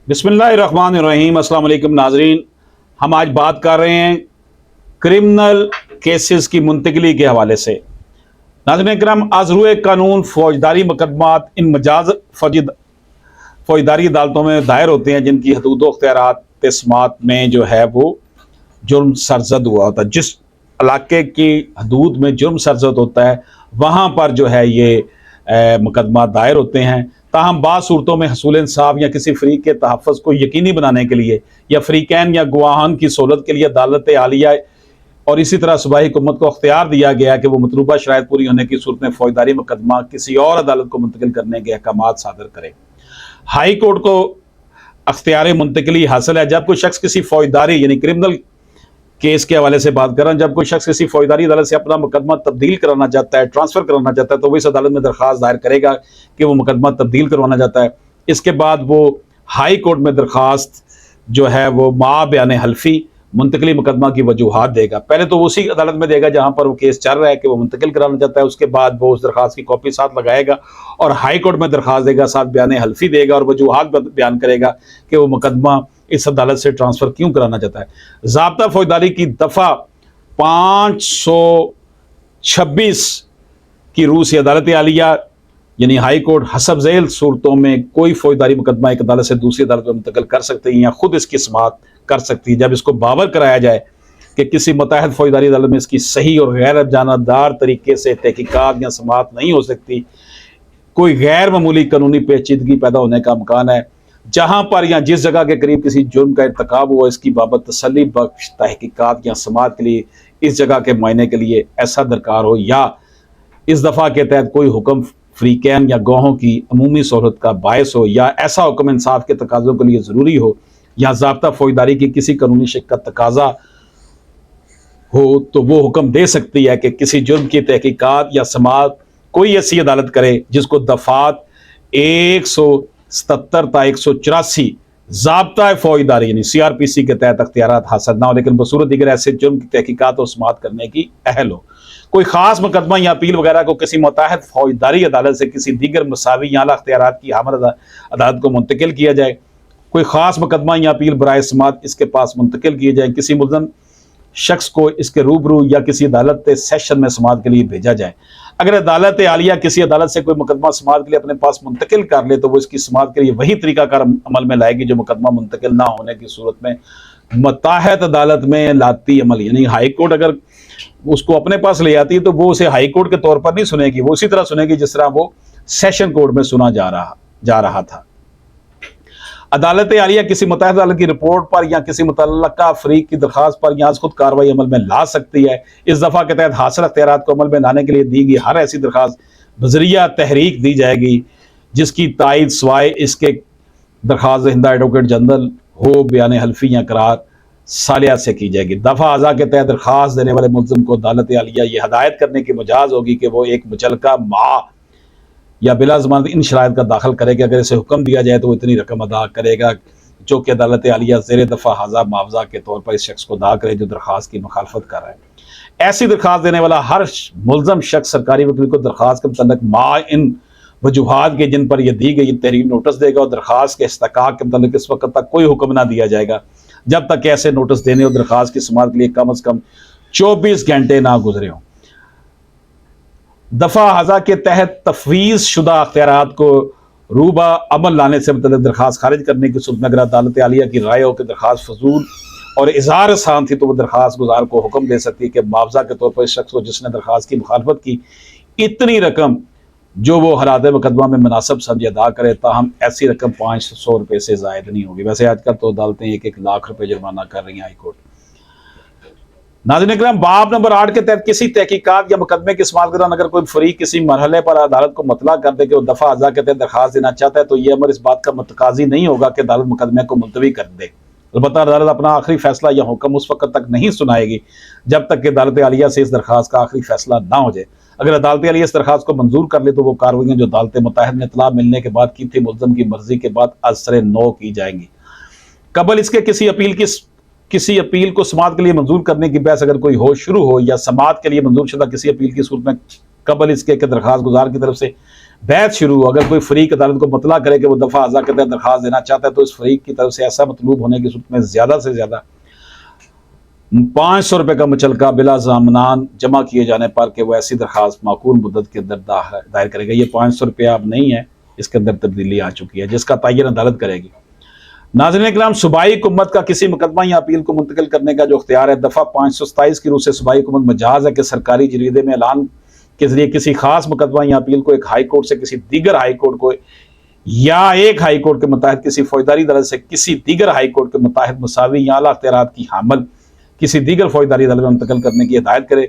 بسم اللہ الرحمن الرحیم۔ السلام علیکم ناظرین، ہم آج بات کر رہے ہیں کرمنل کیسز کی منتقلی کے حوالے سے۔ ناظرین اکرام، از روئے قانون فوجداری مقدمات ان مجاز فوجداری عدالتوں میں دائر ہوتے ہیں جن کی حدود و اختیارات سماعت میں جو ہے وہ جرم سرزد ہوا ہوتا ہے۔ جس علاقے کی حدود میں جرم سرزد ہوتا ہے وہاں پر جو ہے یہ مقدمات دائر ہوتے ہیں۔ تاہم بعض صورتوں میں حصول انصاف یا کسی فریق کے تحفظ کو یقینی بنانے کے لیے یا فریقین یا گواہان کی سہولت کے لیے عدالت عالیہ اور اسی طرح صوبائی حکومت کو اختیار دیا گیا کہ وہ مطلوبہ شرائط پوری ہونے کی صورت میں فوجداری مقدمہ کسی اور عدالت کو منتقل کرنے کے احکامات صادر کرے۔ ہائی کورٹ کو اختیار منتقلی حاصل ہے جب کوئی شخص کسی فوجداری یعنی کرمنل کیس کے حوالے سے بات کر رہا ہوں، جب کوئی شخص کسی فوجداری عدالت سے اپنا مقدمہ تبدیل کرانا چاہتا ہے، ٹرانسفر کرانا چاہتا ہے، تو وہ اس عدالت میں درخواست دائر کرے گا کہ وہ مقدمہ تبدیل کروانا چاہتا ہے۔ اس کے بعد وہ ہائی کورٹ میں درخواست جو ہے وہ مع بیان حلفی منتقلی مقدمہ کی وجوہات دے گا۔ پہلے تو اسی عدالت میں دے گا جہاں پر وہ کیس چل رہا ہے کہ وہ منتقل کرانا چاہتا ہے، اس کے بعد وہ اس درخواست کی کاپی ساتھ لگائے گا اور ہائی کورٹ میں درخواست دے گا، ساتھ بیان حلفی دے گا اور وجوہات بیان کرے گا کہ وہ مقدمہ اس عدالت سے ٹرانسفر کیوں کرانا چاہتا ہے۔ ضابطہ فوجداری کی دفعہ 526 کی روح سے عدالت عالیہ یعنی ہائی کورٹ حسب ذیل صورتوں میں کوئی فوجداری مقدمہ ایک عدالت سے دوسری عدالت میں منتقل کر سکتے ہیں یا خود اس کی سماعت کر سکتی ہے جب اس کو باور کرایا جائے کہ کسی متحد فوجداری عدالت میں اس کی صحیح اور غیر جانبدار طریقے سے تحقیقات یا سماعت نہیں ہو سکتی، کوئی غیر معمولی قانونی پیچیدگی پیدا ہونے کا امکان ہے، جہاں پر یا جس جگہ کے قریب کسی جرم کا ارتکاب ہوا اس کی بابت تسلی بخش تحقیقات یا سماعت کے لیے اس جگہ کے معائنے کے لیے ایسا درکار ہو، یا اس دفعہ کے تحت کوئی حکم فریقین یا گواہوں کی عمومی سہولت کا باعث ہو، یا ایسا حکم انصاف کے تقاضوں کے لیے ضروری ہو، یا ضابطہ فوجداری کی کسی قانونی شق کا تقاضا ہو، تو وہ حکم دے سکتی ہے کہ کسی جرم کی تحقیقات یا سماعت کوئی ایسی عدالت کرے جس کو دفعات 177 تا 184 ضابطہ فوجداری یعنی CRPC کے تحت اختیارات حاصل نہ ہو لیکن بصورت دیگر ایسے جرم کی تحقیقات اور سماعت کرنے کی اہل ہو۔ کوئی خاص مقدمہ یا اپیل وغیرہ کو کسی متحد فوجداری عدالت سے کسی دیگر مساوی یا اعلیٰ اختیارات کی حامل عدالت کو منتقل کیا جائے، کوئی خاص مقدمہ یا اپیل برائے سماعت اس کے پاس منتقل کیے جائیں، کسی ملزم شخص کو اس کے روبرو یا کسی عدالت سیشن میں سماعت کے لیے بھیجا جائے۔ اگر عدالت عالیہ کسی عدالت سے کوئی مقدمہ سماعت کے لیے اپنے پاس منتقل کر لے تو وہ اس کی سماعت کے لیے وہی طریقہ کار عمل میں لائے گی جو مقدمہ منتقل نہ ہونے کی صورت میں متحد عدالت میں لاتی عمل، یعنی ہائی کورٹ اگر اس کو اپنے پاس لے آتی تو وہ اسے ہائی کورٹ کے طور پر نہیں سنے گی، وہ اسی طرح سنے گی جس طرح وہ سیشن کورٹ میں سنا جا رہا تھا۔ عدالت عالیہ کسی متحد عدالت کی رپورٹ پر یا کسی متعلقہ فریق کی درخواست پر یا از خود کارروائی عمل میں لا سکتی ہے۔ اس دفعہ کے تحت حاصل اختیارات کو عمل میں لانے کے لیے دی گئی ہر ایسی درخواست بذریعہ تحریک دی جائے گی جس کی تائید سوائے اس کے درخواست دہندہ ایڈوکیٹ جنرل ہو بیان حلفی یا قرار صالحہ سے کی جائے گی۔ دفعہ اعضاء کے تحت درخواست دینے والے ملزم کو عدالت عالیہ یہ ہدایت کرنے کی مجاز ہوگی کہ وہ ایک متعلقہ ماہ یا بلا ضمانت ان شرائط کا داخل کرے کہ اگر اسے حکم دیا جائے تو وہ اتنی رقم ادا کرے گا جو کہ عدالت عالیہ زیر دفعہ حاضہ معاوضہ کے طور پر اس شخص کو ادا کرے جو درخواست کی مخالفت کر رہا ہے۔ ایسی درخواست دینے والا ہر ملزم شخص سرکاری وکیل کو درخواست کے متعلق مع ان وجوہات کے جن پر یہ دی گئی تحریر نوٹس دے گا اور درخواست کے استحقاق کے متعلق اس وقت تک کوئی حکم نہ دیا جائے گا جب تک کہ ایسے نوٹس دینے اور درخواست کی سماعت کے لیے کم از کم 24 گھنٹے نہ گزرے ہوں۔ دفعہ اعضاء کے تحت تفویض شدہ اختیارات کو روبہ عمل لانے سے متعلق درخواست خارج کرنے کی صورت میں اگر عدالت عالیہ کی رائے ہو کہ درخواست فضول اور اظہار احسان تھی تو وہ درخواست گزار کو حکم دے سکتی ہے کہ معاوضہ کے طور پر اس شخص کو جس نے درخواست کی مخالفت کی اتنی رقم جو وہ حالات مقدمہ میں مناسب سمجھے ادا کرے، تاہم ایسی رقم 500 روپے سے زائد نہیں ہوگی۔ ویسے آج کل تو عدالتیں 1 لاکھ روپے جرمانہ کر رہی ہیں ہائی کورٹ۔ ناظرین اکرام، باب نمبر 8 کے تحت کسی تحقیقات یا مقدمے کی سماعت کے دوران اگر کوئی فریق کسی مرحلے پر عدالت کو مطلع کر دے کہ وہ دفعہ اعضاء کے تحت درخواست دینا چاہتا ہے تو یہ امر اس بات کا متقاضی نہیں ہوگا کہ عدالت مقدمے کو ملتوی کر دے۔ البتہ عدالت اپنا آخری فیصلہ یا حکم اس وقت تک نہیں سنائے گی جب تک کہ عدالت عالیہ سے اس درخواست کا آخری فیصلہ نہ ہو جائے۔ اگر عدالت عالیہ اس درخواست کو منظور کر لے تو وہ کارروائیاں جو عدالت متحد میں اطلاع ملنے کے بعد کی تھی ملزم کی مرضی کے بعد اثر نو کی جائیں گی۔ قبل اس کے کسی اپیل کو سماعت کے لیے منظور کرنے کی بحث اگر کوئی شروع ہو یا سماعت کے لیے منظور شدہ کسی اپیل کی صورت میں قبل اس کے کہ درخواست گزار کی طرف سے بحث شروع ہو، اگر کوئی فریق عدالت کو مطلع کرے کہ وہ دفعہ اعضاء کے تحت درخواست دینا چاہتا ہے تو اس فریق کی طرف سے ایسا مطلوب ہونے کی صورت میں زیادہ سے زیادہ 500 روپے کا مچلکہ بلا ضامنان جمع کیے جانے پر کہ وہ ایسی درخواست معقول مدت کے اندر دائر کرے گا۔ یہ 500 روپے اب نہیں ہے، اس کے اندر تبدیلی آ چکی ہے جس کا تعین عدالت کرے گی۔ ناظرین کرام، صوبائی حکومت کا کسی مقدمہ یا اپیل کو منتقل کرنے کا جو اختیار ہے دفعہ 527 کی روح سے صوبائی حکومت مجاز ہے کہ سرکاری جریدے میں اعلان کے ذریعے کسی خاص مقدمہ یا اپیل کو ایک ہائی کورٹ سے کسی دیگر ہائی کورٹ کو یا ایک ہائی کورٹ کے متحد کسی فوجداری عدالت سے کسی دیگر ہائی کورٹ کے متحد مساوی یا اعلیٰ اختیارات کی حامل کسی دیگر فوجداری عدالت میں منتقل کرنے کی ہدایت کرے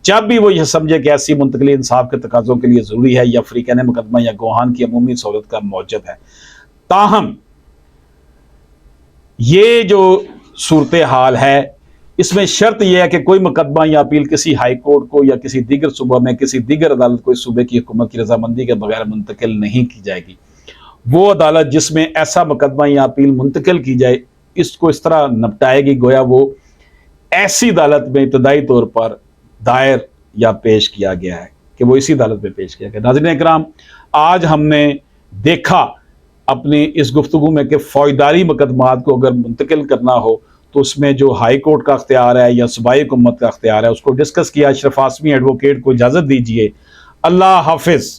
جب بھی وہ یہ سمجھے کہ ایسی منتقلی انصاف کے تقاضوں کے لیے ضروری ہے یا فریقین مقدمہ یا گواہان کی عمومی سہولت کا موجب ہے۔ تاہم یہ جو صورتحال ہے اس میں شرط یہ ہے کہ کوئی مقدمہ یا اپیل کسی ہائی کورٹ کو یا کسی دیگر صوبہ میں کسی دیگر عدالت کو اس صوبے کی حکومت کی رضامندی کے بغیر منتقل نہیں کی جائے گی۔ وہ عدالت جس میں ایسا مقدمہ یا اپیل منتقل کی جائے اس کو اس طرح نپٹائے گی گویا وہ ایسی عدالت میں ابتدائی طور پر دائر یا پیش کیا گیا ہے کہ وہ اسی عدالت میں پیش کیا گیا۔ ناظرین اکرام، آج ہم نے دیکھا اپنی اس گفتگو میں کہ فوجداری مقدمات کو اگر منتقل کرنا ہو تو اس میں جو ہائی کورٹ کا اختیار ہے یا صوبائی حکومت کا اختیار ہے اس کو ڈسکس کیا۔ اشرف آسمی ایڈوکیٹ کو اجازت دیجیے، اللہ حافظ۔